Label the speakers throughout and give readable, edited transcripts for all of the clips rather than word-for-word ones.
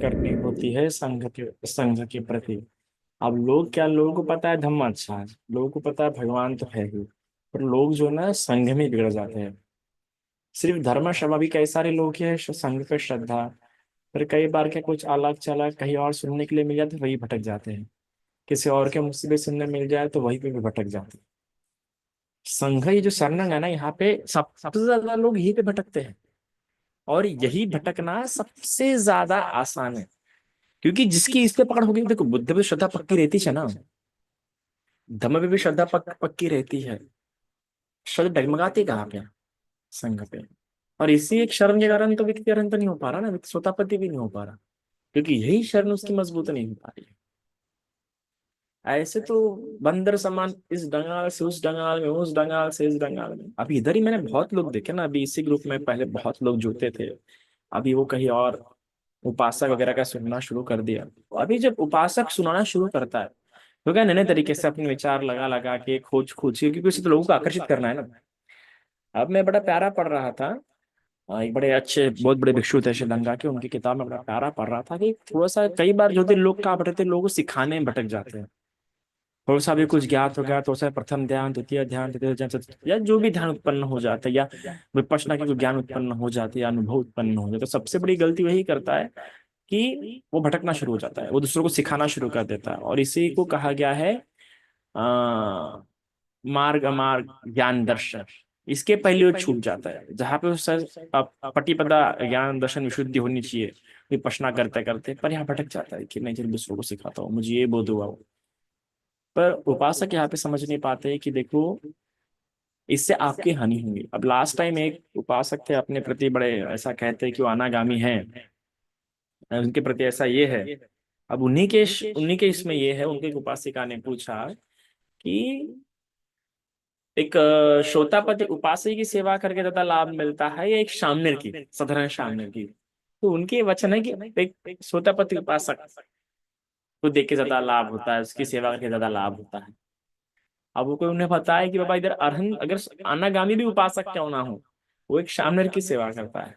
Speaker 1: करनी होती है संघ के प्रति। अब लोग क्या, लोगों को पता है धम्म अच्छा है, लोगों को पता है भगवान तो है ही, पर लोग जो ना संघ में बिगड़ जाते हैं। सिर्फ धर्म शर्मा भी कई सारे लोग हैं संघ पे श्रद्धा, पर कई बार क्या कुछ अलग चला कहीं और सुनने के लिए मिल जाए तो वही भटक जाते हैं। किसी और के मुंह से भी सुनने मिल जाए तो वहीं पे भी भटक जाते हैं। संघ ये जो शरणंग है ना, यहाँ पे सबसे ज्यादा लोग यहीं पे भटकते हैं। और यही भटकना सबसे ज्यादा आसान है, क्योंकि जिसकी इस पे पकड़ होगी, देखो बुद्ध पे श्रद्धा पक्की रहती है ना, धम्म पे भी श्रद्धा पक्की रहती है। श्रद्धा डगमगाती कहाँ पे? संघ पे। और इसी एक शरण के कारण तो व्यक्ति अरहंत नहीं हो पा रहा ना, व्यक्ति सोतापति भी नहीं हो पा रहा, क्योंकि यही शरण उसकी मजबूत नहीं हो पा रही है। ऐसे तो बंदर समान इस डंगाल से उस डंगाल में, उस डंगाल से इस डंगाल में। अभी इधर ही मैंने बहुत लोग देखे ना, अभी इसी ग्रुप में पहले बहुत लोग जुड़ते थे, अभी वो कहीं और उपासक वगैरह का सुनना शुरू कर दिया। अभी जब उपासक सुनाना शुरू करता है तो क्या नए नए तरीके से अपने विचार लगा लगा के खोज खोज के, क्योंकि उसे तो लोगों को आकर्षित करना है ना। अब मैं बड़ा प्यारा पढ़ रहा था, एक बड़े अच्छे बहुत बड़े भिक्षु थे श्रीलंका के, उनकी किताब में बड़ा प्यारा पढ़ रहा था कि थोड़ा सा कई बार जो होते लोग कहाँ भटकते हैं, लोगों को सिखाने में भटक जाते हैं। थोड़ा सा भी कुछ ज्ञात हो गया तो उसे प्रथम ध्यान, द्वितीय ध्यान, तृतीय ध्यान, चतुर्थ, या जो भी ध्यान उत्पन्न हो जाता है, या विपश्यना की जो ज्ञान उत्पन्न हो जाती है या अनुभव उत्पन्न हो जाता है, तो सबसे बड़ी गलती वही करता है कि वो भटकना शुरू हो जाता है, वो दूसरों को सिखाना शुरू कर देता है। और इसी को कहा गया है मार्ग अमार्ग ज्ञान दर्शन। इसके पहले वो छूट जाता है, जहां पे उस पटिपदा ज्ञान दर्शन विशुद्धि होनी चाहिए, विपश्यना करते करते, पर यहाँ भटक जाता है कि नहीं चल दूसरों को सिखाता हूँ, मुझे ये बोध हुआ वो। पर उपासक यहाँ पे समझ नहीं पाते कि देखो इससे आपकी हानि होगी। अब लास्ट टाइम एक उपासक थे अपने प्रति बड़े ऐसा कहते हैं कि वो अनागामी हैं, उनके प्रति ऐसा ये है। अब उन्हीं के इसमें ये है, उनके एक उपासिका ने पूछा कि एक श्रोतापति उपासक की सेवा करके ज्यादा लाभ मिलता है या एक शामनिर की, साधारण शामनिर की? तो उनके वचन है कि एक श्रोतापति उपासक को देख के ज्यादा लाभ होता है, उसकी सेवा करके ज्यादा लाभ होता है। अब वो कोई उन्हें बताया कि बाबा इधर अरहन अगर अनागामी भी उपासक क्यों ना हो, वो एक शामनिर की सेवा करता है।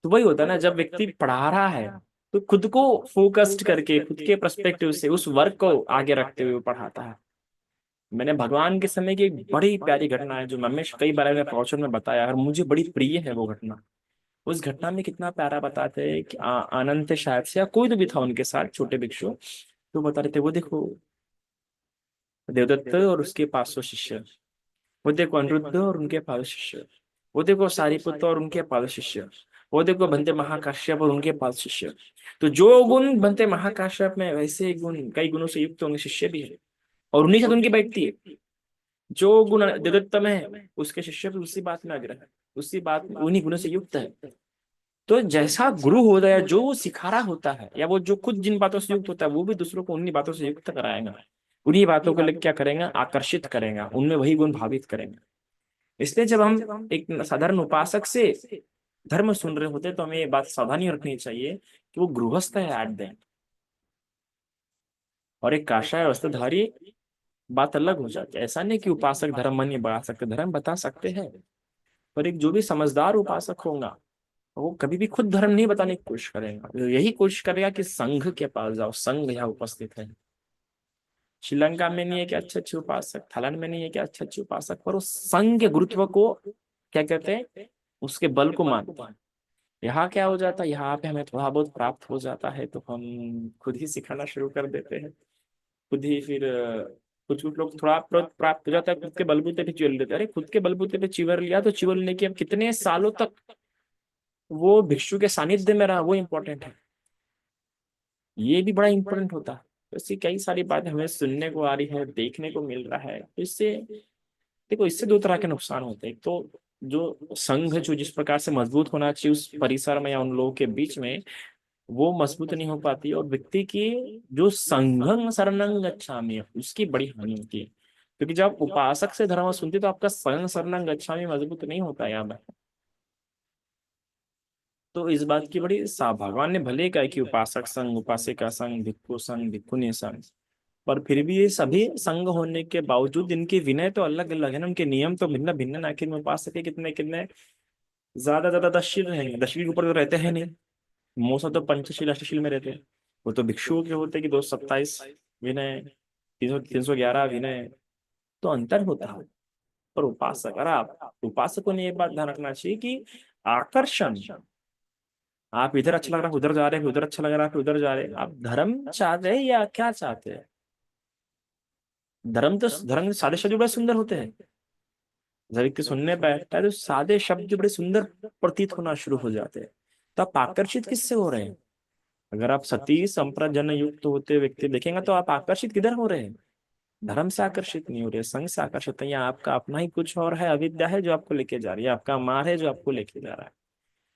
Speaker 1: तो वही होता है ना, जब व्यक्ति पढ़ा रहा है तो खुद को फोकस्ड करके, खुद के पर्सपेक्टिव से उस वर्क को आगे रखते हुए वो पढ़ाता है। मैंने भगवान के समय की एक बड़ी प्यारी घटना है जो मैं हमेशा कई बार अपने प्रवचन में बताया और मुझे बड़ी प्रिय है वो घटना। उस घटना में कितना प्यारा बताते हैं कि आनंद थे शायद से, या कोई तो भी था उनके साथ, छोटे भिक्षु, तो बता रहे थे वो देखो देवदत्त और उसके 500 शिष्य, वो देखो अनिरुद्ध और उनके 500 शिष्य, वो देखो सारिपुत्र और उनके 500 शिष्य, वो देखो बनते महाकाश्यप और उनके 500 शिष्य। तो जो गुण बनते महाकाश्यप में, वैसे गुण कई गुणों से युक्त उनके शिष्य भी है, और उन्हीं से तो उनकी बैठती है। जो गुण देवदत्त में है उसके शिष्य भी उसी बात में अग्र है, उसी बात में उन्हीं गुणों से युक्त है। तो जैसा गुरु होता है, जो वो सिखा रहा होता है, या वो जो खुद जिन बातों से युक्त होता है, वो भी दूसरों को उन्हीं बातों से युक्त कराएगा, उन्हीं बातों को लेकर क्या करेगा, आकर्षित करेगा, उनमें वही गुण भावित करेंगे। इसलिए जब हम एक साधारण उपासक से धर्म सुन रहे होते हैं तो हमें ये बात सावधानी रखनी चाहिए कि वो गृहस्थ है एट द एंड, और एक काषाय वस्त्रधारी बात अलग हो जाती है। ऐसा नहीं कि उपासक धर्म नहीं बढ़ा सकते, धर्म बता सकते हैं, पर एक जो भी समझदार उपासक होगा वो कभी भी खुद धर्म नहीं बताने की कोशिश करेगा, वो यही कोशिश करेगा कि संघ के पास जाओ, संघ यहाँ उपस्थित है। श्रीलंका में नहीं है कि अच्छे अच्छे उपासक, थाईलैंड में नहीं है कि अच्छे अच्छे उपासक, पर वो संघ के गुरुत्व को क्या कहते हैं, उसके बल को मानते हैं। यहाँ क्या हो जाता है, यहाँ पे हमें थोड़ा बहुत प्राप्त हो जाता है तो हम खुद ही सिखाना शुरू कर देते हैं, खुद ही फिर कुछ कुछ लोग थोड़ा प्राप्त हो जाता है, खुद के बलबूते पे चिवर लेते हैं। अरे खुद के बलबूते पे चिवर लिया तो चिवर लेने के अब कितने सालों तक वो भिक्षु के सानिध्य में रहा, वो इंपॉर्टेंट है। ये भी बड़ा इंपॉर्टेंट होता है। तो इससे कई सारी बातें हमें सुनने को आ रही है, देखने को मिल रहा है। तो इससे देखो, इससे दो तरह के नुकसान होते हैं। एक तो जो संघ जो जिस प्रकार से मजबूत होना चाहिए उस परिसर में या उन लोगों के बीच में, वो मजबूत नहीं हो पाती, और व्यक्ति की जो संघं शरणं गच्छामि है उसकी बड़ी हानि होती है। क्योंकि जब आप उपासक से धर्म सुनते तो आपका संघं शरणं गच्छामि मजबूत नहीं होता यहाँ पर। तो इस बात की बड़ी सा भगवान ने भले कहा कि उपासक संघ, उपासिका संघ, भिक्षु संघ, भिक्षुणी संघ, पर फिर भी ये सभी संघ होने के बावजूद इनके विनय तो अलग अलग है ना, उनके नियम तो भिन्न भिन्न है। आखिर में उपासक के कितने कितने ज्यादा ज्यादा 10 शील रहेंगे, 10 शील के ऊपर तो रहते हैं नहीं। मोसा तो पंचशील अष्टशील में रहते हैं, वो तो भिक्षुओं के होते कि 227 विनय, 311 विनय, तो अंतर होता है। पर उपासक, अरे आप उपासकों ने ये बात ध्यान रखना चाहिए कि आकर्षण, आप इधर अच्छा लग रहा है उधर जा रहे हैं, उधर अच्छा लग रहा है उधर जा रहे हैं, आप धर्म चाहते हैं या क्या चाहते हैं? धर्म सादे शब्द बड़े सुंदर होते हैं, जब व्यक्ति सुनने बैठता है तो सादे शब्द बड़े सुंदर प्रतीत होना शुरू हो जाते हैं। तो आप आकर्षित किससे हो रहे हैं? अगर आप सती संप्रजन युक्त होते व्यक्ति देखेंगे तो आप आकर्षित किधर हो रहे हैं? धर्म से आकर्षित नहीं हो रहे, संघ से आकर्षित है, या आपका अपना ही कुछ और है, अविद्या है जो आपको लेके जा रही है, आपका मार है जो आपको लेके जा रहा है।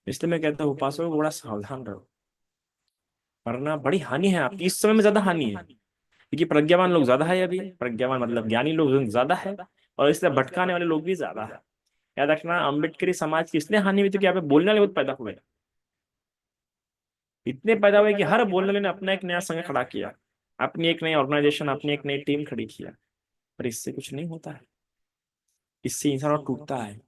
Speaker 1: इसलिए मैं कहता हूँ उपासकों को बड़ा सावधान रहो, वरना बड़ी हानि है आपकी, इस समय में ज्यादा हानि है, क्योंकि प्रज्ञावान लोग ज्यादा है, अभी प्रज्ञावान मतलब ज्ञानी लोग ज्यादा है, और इसलिए भटकाने वाले लोग भी ज्यादा है। याद रखना, अम्बेडकरी समाज की इसलिए हानि हुई थी कि यहाँ पे बोलने वाले बहुत पैदा हुए, इतने पैदा हुए कि हर बोलने वाले ने अपना एक नया संघ खड़ा किया, अपनी एक नई ऑर्गेनाइजेशन, अपनी एक नई टीम खड़ी किया। पर इससे कुछ नहीं होता है, इससे इंसान और टूटता है,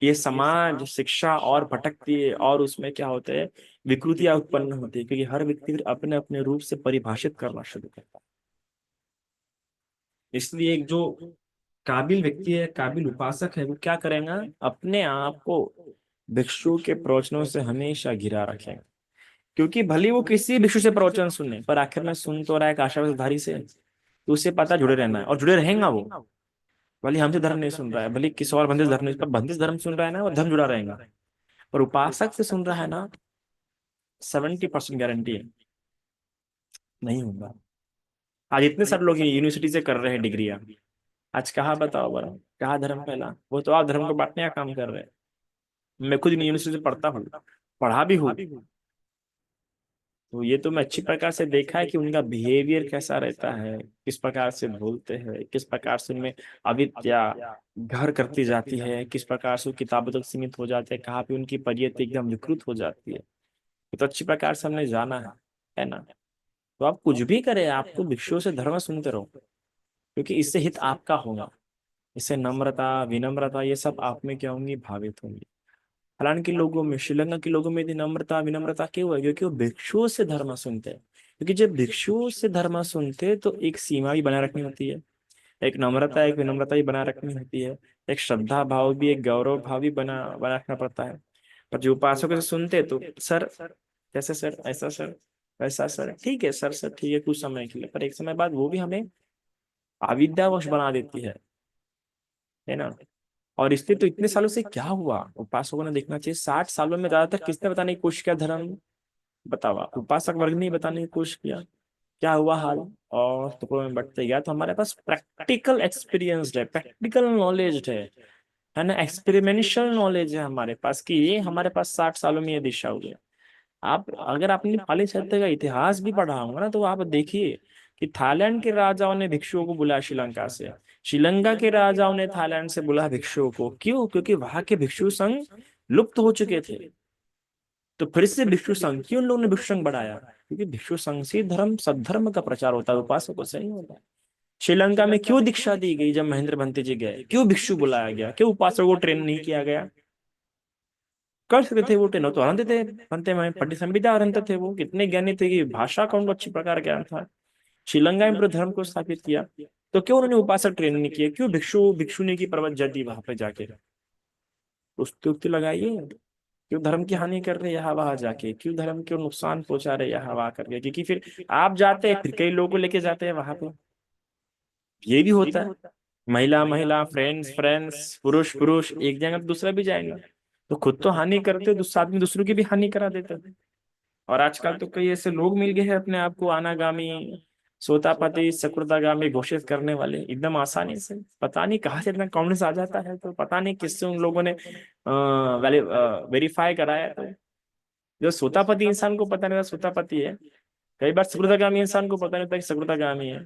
Speaker 1: ये समाज शिक्षा और भटकती है, और उसमें क्या होता है, विकृतियां उत्पन्न होती है, क्योंकि हर व्यक्ति फिर अपने अपने रूप से परिभाषित करना शुरू करता है। इसलिए एक जो काबिल व्यक्ति है, काबिल उपासक है, वो क्या करेगा, अपने आप को भिक्षु के प्रवचनों से हमेशा घिरा रखेगा, क्योंकि भले वो किसी भिक्षु से प्रवचन सुने, पर आखिर में सुन तो रहा है एक आशावादी से, तो उसे पता जुड़े रहना है और जुड़े रहेगा वो। भले हमसे धर्म नहीं सुन रहा है, भले किसी और बंदिश धर्म नहीं, पर बंदिश धर्म सुन रहा है ना, वो धर्म जुड़ा रहेगा। पर उपासक से सुन रहा है ना, 70% गारंटी है नहीं होगा। आज इतने सारे लोग यूनिवर्सिटी से कर रहे हैं डिग्रियां, आज कहाँ बताओ बड़ा, कहाँ धर्म फैला, वो तो आप धर्म को बांटने का काम कर रहे हैं। मैं खुद यूनिवर्सिटी से पढ़ता हूँ, पढ़ा भी हूँ, तो ये तो मैं अच्छी प्रकार से देखा है कि उनका बिहेवियर कैसा रहता है, किस प्रकार से बोलते हैं, किस प्रकार से उनमें अविद्या घर करती जाती है, किस प्रकार से वो किताबों तक सीमित हो जाते हैं, कहाँ पे उनकी परियत एकदम विकृत हो जाती है, ये तो अच्छी प्रकार से हमने जाना है ना। तो आप कुछ भी करें, आपको भिक्षुओं से धर्म सुनते रहो, क्योंकि इससे हित आपका होगा, इससे नम्रता विनम्रता ये सब आप में क्या होंगी, भावित होंगी। हालांकि लोगों में, श्रीलंका के लोगों में यदि नम्रता विनम्रता क्यों है, क्योंकि वो भिक्षुओं से धर्म सुनते हैं, क्योंकि जब भिक्षुओं से धर्म सुनते हैं तो एक सीमा भी बनाए रखनी होती है, एक नम्रता एक विनम्रता भी बनाए रखनी होती है, एक श्रद्धा भाव भी, एक गौरव भाव भी बना रखना पड़ता है। पर जो उपासकों से सुनते हैं तो सर, कैसे सर, ऐसा सर, वैसा सर, ठीक है सर, सर ठीक है कुछ समय के लिए, पर एक समय बाद वो भी हमें अविद्यावश बना देती है ना। और इसलिए तो इतने सालों से क्या हुआ, उपासकों ने देखना चाहिए, 60 सालों में ज्यादातर किसने बताने की कोशिश किया धर्म, बतावा, उपासक वर्ग ने ही बताने की कोशिश किया, क्या हुआ हाल, और टुकड़ों में बंटते गया। तो हमारे पास प्रैक्टिकल एक्सपीरियंस है, प्रैक्टिकल नॉलेज है ना, एक्सपेरिमेंशियल नॉलेज है हमारे पास, कि ये हमारे पास 60 सालों में ये दिशा हुई है। आप अगर आपने पाली सत्य का इतिहास भी पढ़ा होगा ना, तो आप देखिए कि थाईलैंड के राजाओं ने भिक्षुओं को बुलाया श्रीलंका से, श्रीलंका के राजाओं ने थाईलैंड से बुलाया भिक्षुओं को, क्यों? क्योंकि वहां के भिक्षु संघ लुप्त हो चुके थे। तो फिर से भिक्षु संघ, क्यों उन लोगों ने भिक्षु संघ बढ़ाया? क्योंकि भिक्षु संघ से धर्म सद्धर्म का प्रचार होता है, उपासकों से नहीं होता है। श्रीलंका में क्यों दीक्षा दी गई, जब महेंद्र भंते जी गए, क्यों भिक्षु बुलाया गया, क्यों उपासकों को ट्रेन नहीं किया गया? कर सकते थे वो ट्रेन, तो आनंद थे बनते में, पढ़ी संविदा आनंद थे, वो कितने ज्ञानी थे कि भाषा का उनको अच्छी प्रकार ज्ञान था, श्रीलंका में पूरे धर्म को स्थापित किया। तो क्यों उन्होंने उपासक ट्रेन नहीं किए, क्यों भिक्षु भिक्षुनी की प्रवचन दी वहां पे जाके? उसकी उक्ति लगाइए, क्यों धर्म की हानि कर रहे यहाँ वहां जाके, क्यों धर्म को नुकसान पहुंचा रहे यहाँ वहां करके? क्योंकि फिर आप जाते हैं, फिर कई लोगों को लेके जाते हैं वहां पे, ये भी होता है, महिला महिला, फ्रेंड्स फ्रेंड्स, पुरुष पुरुष, एक जगह तो दूसरा भी जाएगा, तो खुद तो हानि करते हो, साथ में दूसरों की भी हानि करा देते हो। और आजकल तो कई ऐसे लोग मिल गए हैं अपने आप को अनागामी, सोतापति, सकृतागामी घोषित करने वाले, एकदम आसानी से, पता नहीं कहाँ से इतना कॉन्फिडेंस आ जाता है, तो पता नहीं किससे उन लोगों ने वेरीफाई कराया। तो जो सोतापति इंसान को पता नहीं था सोतापति है, कई बार सकृतागामी इंसान को पता नहीं था कि सकृतागामी है।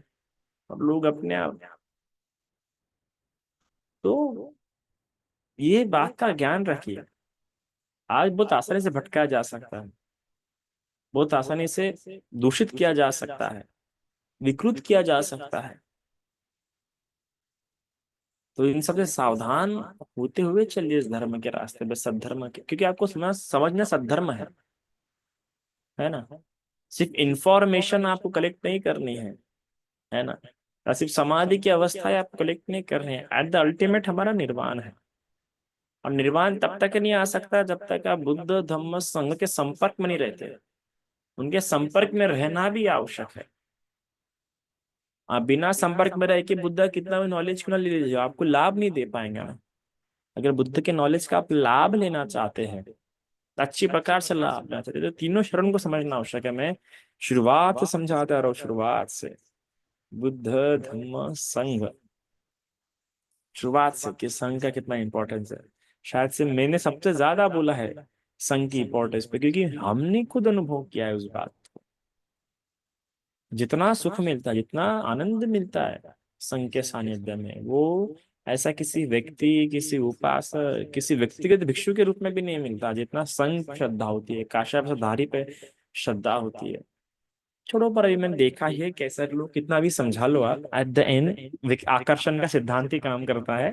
Speaker 1: अब लोग अपने आप, तो ये बात का ज्ञान रखिए, आज बहुत आसानी से भटकाया जा सकता है, बहुत आसानी से दूषित किया जा सकता है, विकृत किया जा सकता है। तो इन सबसे सावधान होते हुए चलिए इस धर्म के रास्ते पे, सद्धर्म के, क्योंकि आपको समझना सद्धर्म है। है ना। सिर्फ इंफॉर्मेशन आपको कलेक्ट नहीं करनी है ना, या सिर्फ समाधि की अवस्थाएं आप कलेक्ट नहीं कर रहे हैं। एट द अल्टीमेट हमारा निर्वाण है। और निर्वाण तब तक नहीं आ सकता जब तक आप बुद्ध धम्म संघ के संपर्क में नहीं रहते। उनके संपर्क में रहना भी आवश्यक है। आप बिना संपर्क में रह के बुद्ध कितना भी नॉलेज क्यों ना ले लीजिए, आपको लाभ नहीं दे पाएंगे ना। अगर बुद्ध के नॉलेज का आप लाभ लेना चाहते हैं, अच्छी प्रकार से लाभ लेना चाहते हैं, तो तीनों शरण को समझना आवश्यक है। मैं शुरुआत से समझाता रहा हूँ, शुरुआत से बुद्ध धम्म संघ, शुरुआत से कि संघ का कितना इंपॉर्टेंस है। शायद से मैंने सबसे ज्यादा बोला है संघ की इंपॉर्टेंस पे, क्योंकि हमने खुद अनुभव किया है उस बात को। जितना सुख मिलता है, जितना आनंद मिलता है संघ के सानिध्य में, वो ऐसा किसी व्यक्ति, किसी उपासक, किसी व्यक्तिगत भिक्षु के रूप में भी नहीं मिलता जितना संघ श्रद्धा होती है, काशाधारी पे श्रद्धा होती है। छोड़ो, पर अभी मैंने देखा ही है कैसे लोग कितना भी समझा लो आप, एट द एंड आकर्षण का सिद्धांत ही काम करता है।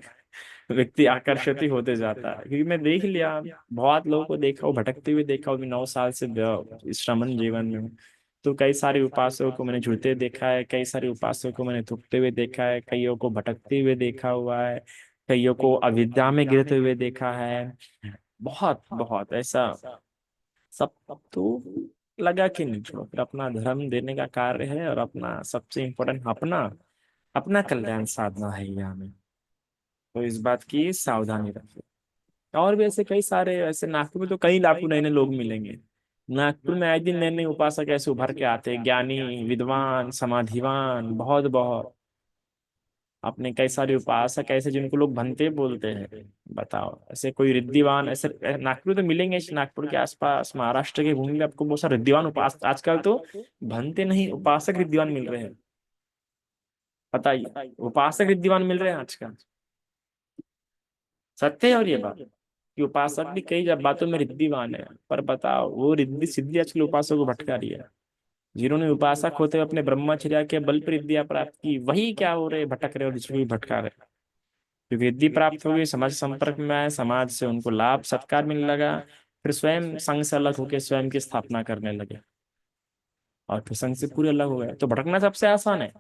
Speaker 1: व्यक्ति आकर्षित ही होते जाता है। क्योंकि मैं देख लिया, बहुत लोगों को देखा हूँ भटकते हुए, देखा हूँ। मैं 9 साल से इस श्रमण जीवन में हूँ। तो कई सारे उपासकों को मैंने जुड़ते देखा है, कई सारे उपासकों को मैंने थूकते हुए देखा है, कईयों को भटकते हुए देखा हुआ है, कईयों को अविद्या में गिरते हुए देखा है। बहुत बहुत ऐसा सब। तो लगा कि नहीं, छोड़ो, फिर अपना धर्म देने का कार्य है, और अपना सबसे इम्पोर्टेंट अपना अपना कल्याण साधना है यहाँ में। तो इस बात की सावधानी रखें। और भी ऐसे कई सारे, ऐसे नागपुर में तो कई लाखों नए नए लोग मिलेंगे। नागपुर में आए दिन नए नए उपासक ऐसे उभर के आते हैं, ज्ञानी, विद्वान, समाधिवान, बहुत बहुत। अपने कई सारे उपासक ऐसे जिनको लोग भंते बोलते हैं। बताओ, ऐसे कोई रिद्धिवान ऐसे नागपुर तो मिलेंगे। नागपुर के आसपास महाराष्ट्र की भूमि में आपको बहुत सारे रिद्धिवान उपास, आजकल तो भंते नहीं उपासक रिद्धिवान मिल रहे हैं। बताइए, उपासक रिद्धिवान मिल रहे हैं आजकल। सत्य है। और ये बात कि उपासक भी कई जब बातों में रिद्धिवान है, पर बताओ वो रिद्धि सिद्धि आजकल उपासक को भटका रही है। जिन्होंने उपासक होते हुए अपने ब्रह्मचर्य के बल पर रिद्धियां प्राप्त की, वही क्या हो रहे, भटक रहे और दूसरों को भी भटका रहे। क्योंकि रिद्धि प्राप्त हो गई, समाज संपर्क में आए, समाज से उनको लाभ सत्कार मिलने लगा, फिर स्वयं संघ से अलग होकर स्वयं की स्थापना करने लगे, और फिर संघ से पूरे अलग हो गए। तो भटकना सबसे आसान है,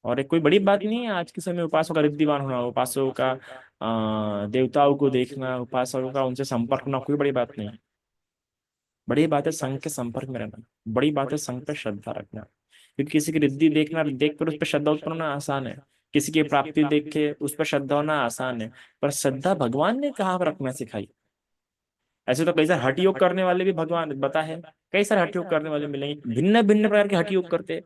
Speaker 1: और एक कोई बड़ी बात नहीं है आज के समय उपासकों का रिद्धिवान होना, उपासकों का देवताओं को देखना, उपासकों का उनसे संपर्क होना कोई बड़ी बात नहीं है। बड़ी बात है संघ के संपर्क में रहना, बड़ी बात है संघ पर श्रद्धा रखना। क्योंकि किसी की रिद्धि देखना, देख कर उस पर श्रद्धा उत्पन्न होना आसान है, किसी की प्राप्ति देख के उस पर श्रद्धा होना आसान है, पर श्रद्धा भगवान ने कहाँ पर रखना सिखाई। ऐसे तो कई सारे हठ योग करने वाले भी भगवान बता है, कई सारे हठ योग करने वाले मिलेंगे, भिन्न भिन्न प्रकार के हठ योग करते हैं।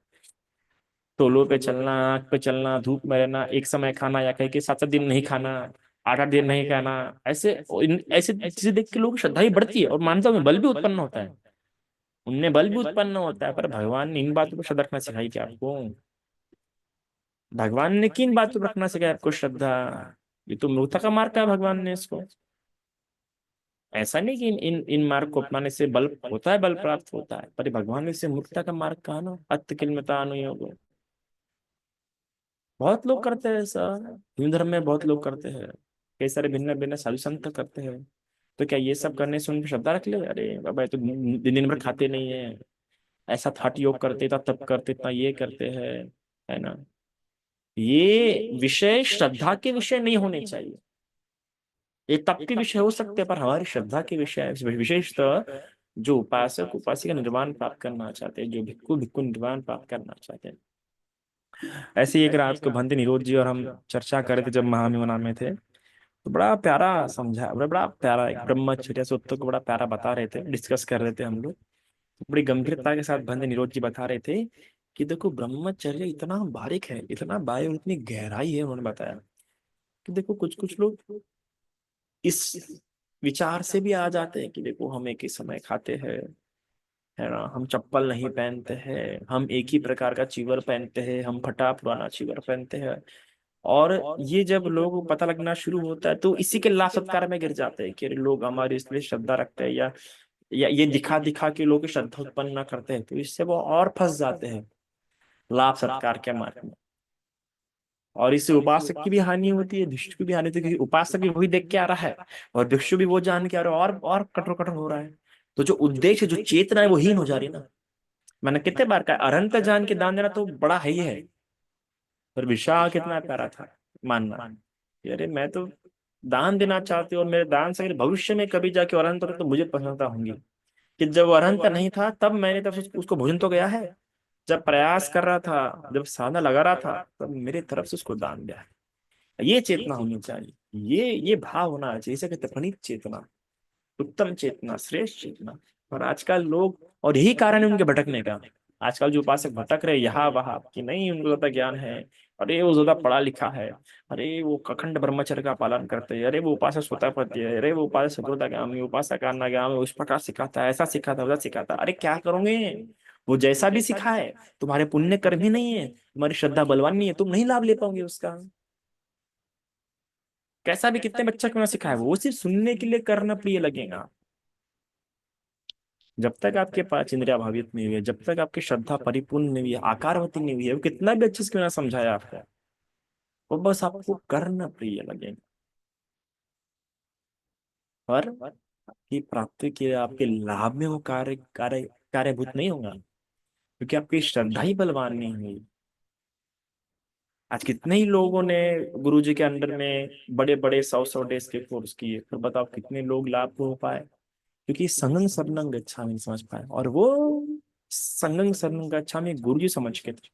Speaker 1: टोलों पे चलना, आंख पे चलना, धूप में रहना, एक समय खाना, या कहीं के 7 7 दिन नहीं खाना, 8 8 दिन नहीं खाना। ऐसे ऐसे चीजें देख के लोगों की श्रद्धा ही बढ़ती है, और मानवता में बल भी उत्पन्न होता है। उनमें बल भी उत्पन्न होता है, पर भगवान ने इन बातों पर श्रद्धा रखना सिखाई क्या आपको? भगवान ने किन बातों पर रखना सिखाया आपको श्रद्धा? ये तो मूर्खता का मार्ग है भगवान ने इसको। ऐसा नहीं कि इन मार्ग को अपनाने से बल होता है, बल प्राप्त होता है, पर ये भगवान ने इसे मूर्खता का मार्ग कहा ना, अत्त अनुयोग। बहुत लोग करते हैं ऐसा, हिंदू धर्म में बहुत लोग करते हैं, कई सारे भिन्न भिन्न साधु संत करते हैं। तो क्या ये सब करने से उन पर श्रद्धा रख ले? अरे बाबा, ये तो दिन दिन भर खाते नहीं है, ऐसा हठ योग करते, इतना तप करते, इतना ये करते हैं, है ना। ये विषय श्रद्धा के विषय नहीं होने चाहिए। ये तप के विषय हो सकते हैं, पर हमारी श्रद्धा के विषय विशेषतः जो उपासक उपासिका निर्वाण प्राप्त करना चाहते हैं, जो भिक्खु भिक्खु निर्वाण प्राप्त करना चाहते हैं। ऐसे ही एक रात को भंते निरोध जी और हम चर्चा कर रहे थे जब महामहिमना में थे, तो बड़ा प्यारा समझा, बड़ा प्यारा एक ब्रह्मचर्य सूत्र को बड़ा प्यारा बता रहे थे, डिस्कस कर रहे थे हम लोग। बड़ी गंभीरता के साथ भंते निरोध जी बता रहे थे कि देखो ब्रह्मचर्य इतना बारीक है, इतना बारीक और इतनी गहराई है। उन्होंने बताया कि देखो कुछ कुछ लोग इस विचार से भी आ जाते हैं कि देखो हम एक ही समय खाते हैं, है ना, हम चप्पल नहीं पहनते हैं, हम एक ही प्रकार का चीवर पहनते हैं, हम फटा पुराना चीवर पहनते हैं। और ये जब लोगों को पता लगना शुरू होता है, तो इसी के लाभ सत्कार में गिर जाते हैं कि अरे लोग हमारे इसलिए श्रद्धा रखते हैं, या ये दिखा दिखा के लोग श्रद्धा उत्पन्न ना करते हैं, तो इससे वो और फंस जाते हैं लाभ सत्कार के मार्ग में। और इससे उपासक की भी हानि होती है, भिक्षु की भी हानि होती है, क्योंकि उपासक भी वही देख के आ रहा है, और भिक्षु भी वो जान के आ रहा है, और कठोर कठोर हो रहा है। तो जो उद्देश्य, जो चेतना है वो हीन हो जा रही है ना। मैंने कितने बार कहा, अनंत जान के दान देना तो बड़ा है ही है, पर विशाल कितना प्यारा था मानना कि अरे मैं तो दान देना चाहती हूँ, और मेरे दान से अगर भविष्य में कभी जाके और अनंत हो तो मुझे प्रसन्नता होंगी। कि जब वो अनंत नहीं था तब मैंने तब उसको भोजन तो गया है, जब प्रयास कर रहा था, जब साधना लगा रहा था, तब मेरे तरफ से उसको दान दिया है। ये चेतना होनी चाहिए, ये भाव होना चाहिए, इसे कहते हैं प्रणीत चेतना, उत्तम चेतना, श्रेष्ठ चेतना। और आजकल लोग, और यही कारण है उनके भटकने का। आजकल जो उपासक भटक रहे यहाँ वहां, कि नहीं उनको ज्यादा ज्ञान है, अरे वो ज्यादा पढ़ा लिखा है, अरे वो अखंड ब्रह्मचर्य का पालन करते हैं, अरे वो उपासक स्वतः पति है, अरे वो उपासक सतोदागामी, उपासक अनागामी, उस प्रकार सिखाता है, ऐसा सिखाता है, वैसा सिखाता है। अरे क्या करोगे, वो जैसा भी सिखाए, तुम्हारे पुण्य कर्म ही नहीं है, तुम्हारी श्रद्धा बलवान नहीं है, तुम नहीं लाभ ले पाओगे उसका। कैसा भी कितने बच्चा क्यों ना सिखाए, वो सिर्फ सुनने के लिए करना प्रिय लगेगा। जब तक आपके पास इंद्रिया भावित नहीं हुई है, जब तक आपकी श्रद्धा परिपूर्ण नहीं हुई है, आकारवती नहीं हुई है, वो कितना भी अच्छे से क्यों ना समझाया आपको, वो बस आपको करना प्रिय लगेगा। पर आपकी प्राप्ति के, आपके लाभ में वो कार्य कार्य कार्यभूत नहीं होगा, क्योंकि आपकी श्रद्धा ही बलवान नहीं हुई। आज कितने ही लोगों ने गुरु जी के अंडर में बड़े बड़े 100 100 डेज के कोर्स किए, पर बताओ कितने लोग लाभ हो पाए, क्योंकि संगं शरणं गच्छामि समझ पाए। और वो संगं शरणं गच्छामि गुरु जी समझ के थे।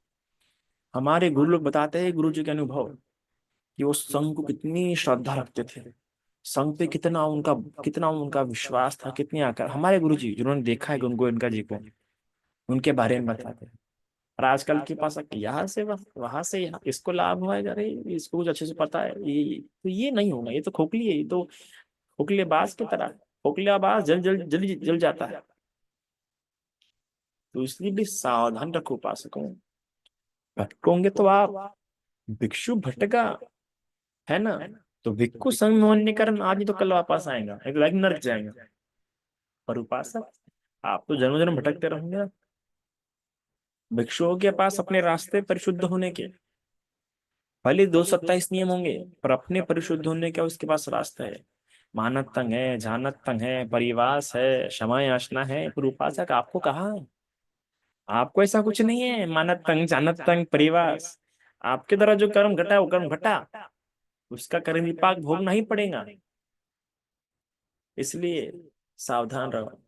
Speaker 1: हमारे गुरु लोग बताते हैं गुरु जी के अनुभव, कि वो संघ को कितनी श्रद्धा रखते थे, संघ पे कितना उनका विश्वास था, कितनी आकर हमारे गुरु जी जिन्होंने देखा है गुरु गोयनका जी को, उनके बारे में बताते हैं। और आजकल के पास यहाँ से वहां से यहाँ, इसको लाभ हुआ है, अरे इसको कुछ अच्छे से पता है, ये तो ये नहीं होगा, ये तो खोखली है, ये तो खोखलेबाज की तरह, खोखलाबाज जल जल जल्दी जल जाता है। तो इसलिए भी सावधान रखो उपासकों, भटकोगे तो आप, भिक्षु भटका है ना, तो भिक्खु संग में होने के कारण आज नहीं तो कल वापस आएगा, एक लाइक नरक जाएगा। पर उपासक, आप तो जन्म जन्म भटकते रहोगे ना। भिक्षुओं के पास अपने रास्ते परिशुद्ध होने के, भले 227 नियम होंगे, पर अपने परिशुद्ध होने का उसके पास रास्ता है। मानत तंग है, जानत तंग है, परिवास है, क्षमा याचना है, पर उपासक आपको कहाँ है? आपको ऐसा कुछ नहीं है, मानत तंग जानत तंग परिवास। आपके द्वारा जो कर्म घटा है वो कर्म घटा, उसका कर्म विपाक भोगना ही पड़ेगा। इसलिए सावधान रहो,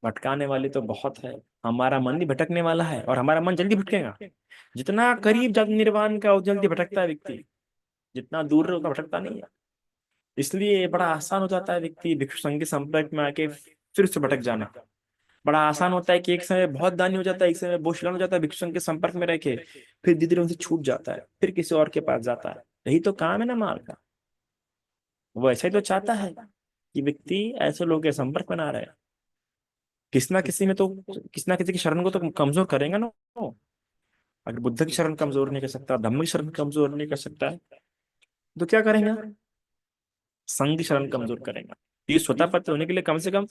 Speaker 1: भटकाने वाले तो बहुत है, हमारा मन भी भटकने वाला है, और हमारा मन जल्दी भटकेगा। जितना करीब जब निर्वाण का, जल्दी भटकता है व्यक्ति, जितना दूर है उतना भटकता नहीं है। इसलिए बड़ा आसान हो जाता है व्यक्ति भिक्षु संघ के संपर्क में आके फिर से भटक जाना। बड़ा आसान होता है कि एक समय बहुत दानी हो जाता है, एक समय बहुत शिलान हो जाता है, भिक्षु संघ के संपर्क में रह के फिर धीरे धीरे उनसे छूट जाता है, फिर किसी और के पास जाता है। यही तो काम है ना माल का। वो ऐसा ही तो चाहता है कि व्यक्ति ऐसे लोगों के संपर्क में ना रहे। किसी ना किसी में तो, किसी ना किसी की शरण को तो कमजोर करेगा ना वो। अगर बुद्ध की शरण कमजोर नहीं कर सकता, धम्म की शरण कमजोर नहीं कर सकता है, तो क्या करेंगे, संघ की शरण कमजोर करेगा। ये स्वतः पत्र होने के लिए कम से कम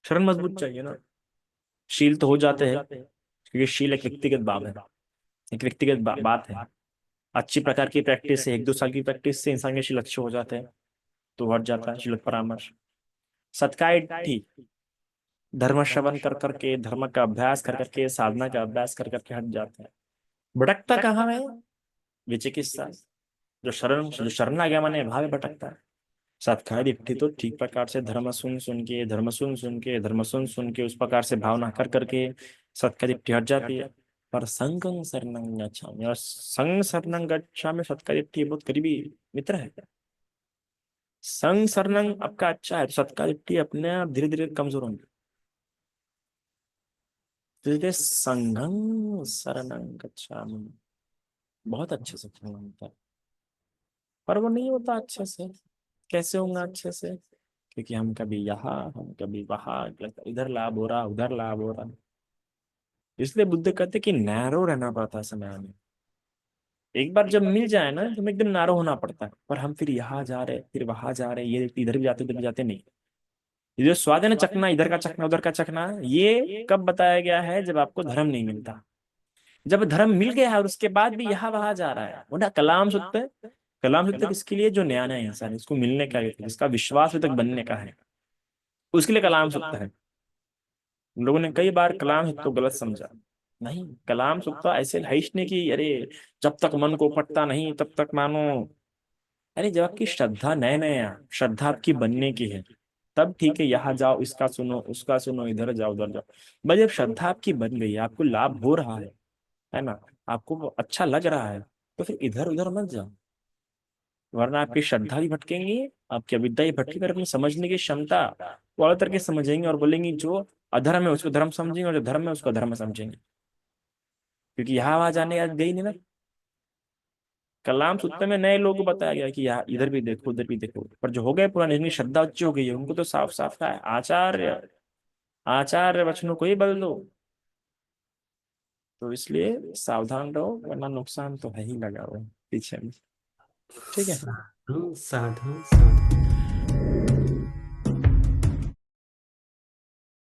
Speaker 1: शरण मजबूत चाहिए ना। शील तो हो जाते हैं, क्योंकि शील एक व्यक्तिगत भाव है, एक व्यक्तिगत बात है। अच्छी प्रकार की प्रैक्टिस से, 1 2 साल की प्रैक्टिस से इंसान के शील अच्छे हो जाते हैं, तो हट जाता है शील परामर्श। सत्काय ठीक, धर्म श्रवण कर करके, धर्म का अभ्यास कर करके, साधना का अभ्यास कर करके हट जाते हैं। भटकता कहाँ है, विचिकित्सा, जो शरण आ गया माने भाव में भटकता है। सत्कार व्यक्ति तो ठीक प्रकार से धर्म सुन सुन के, धर्म सुन सुन के, धर्म सुन सुन के, उस प्रकार से भावना कर करके सत्कार व्यक्ति हट जाती है। पर संगं शरणं गच्छामि, और संग शरणं गच्छामि सत्कार व्यक्ति बहुत करीबी मित्र है। संग शरणं आपका अच्छा है, सत्कार व्यक्ति अपने आप धीरे धीरे कमजोर होंगे। धीरे धीरे संघं शरणं गच्छामि, बहुत अच्छे से खेलना होता है, पर वो नहीं होता अच्छे से। कैसे होगा अच्छे से, क्योंकि हम कभी यहाँ, हम कभी वहां, इधर लाभ हो रहा, उधर लाभ हो रहा। इसलिए बुद्ध कहते कि नैरो रहना पड़ता है समय में। एक बार जब मिल जाए ना तो हमें एकदम नैरो होना पड़ता है, पर हम फिर यहाँ जा रहे, फिर वहां जा रहे, ये इधर भी जाते, उधर भी जाते नहीं। ये जो स्वाद है ना, चखना, इधर का चखना, उधर का चखना, ये कब बताया गया है, जब आपको धर्म नहीं मिलता। जब धर्म मिल गया है और उसके बाद भी यहाँ वहां जा रहा है, वो ना कलाम सुनते, कलाम सुनते किसके लिए, जो नया नया इंसान है, इसको मिलने का है, इसका विश्वास तक बनने का है, उसके लिए कलाम सुनता है। लोगों ने कई बार कलाम हित को गलत समझा। नहीं, कलाम सुख तो ऐसे है ही नहीं कि अरे जब तक मन को पटता नहीं तब तक मानो। अरे जब आपकी श्रद्धा नए नए श्रद्धा आपकी बनने की है, तब ठीक है, यहाँ जाओ इसका सुनो उसका सुनो, इधर जाओ उधर जाओ। भाई जब श्रद्धा आपकी बन गई है, आपको लाभ हो रहा है ना, आपको वो अच्छा लग रहा है, तो फिर इधर उधर मत जाओ। वरना आपकी श्रद्धा भी भटकेंगी, आपकी अविद्या भी भटकेगी, और अपनी समझने की क्षमता वो अलग तरह समझेंगे, और बोलेंगे जो अधर्म है उसको धर्म समझेंगे, और जो धर्म है उसको धर्म समझेंगे। क्योंकि यहाँ आवाज आने आज गई नहीं ना। कलाम सूत्र में नए लोगों को बताया गया कि यहाँ इधर भी देखो उधर भी देखो, पर जो हो गए पुराने, जिनकी श्रद्धा अच्छी हो गई है, उनको तो साफ साफ कहा है, आचार्य आचार्य वचनों को ही बदल दो। तो इसलिए सावधान रहो, वरना नुकसान तो है ही लगा हुआ है पीछे में। ठीक है।
Speaker 2: साधु साधु साधु।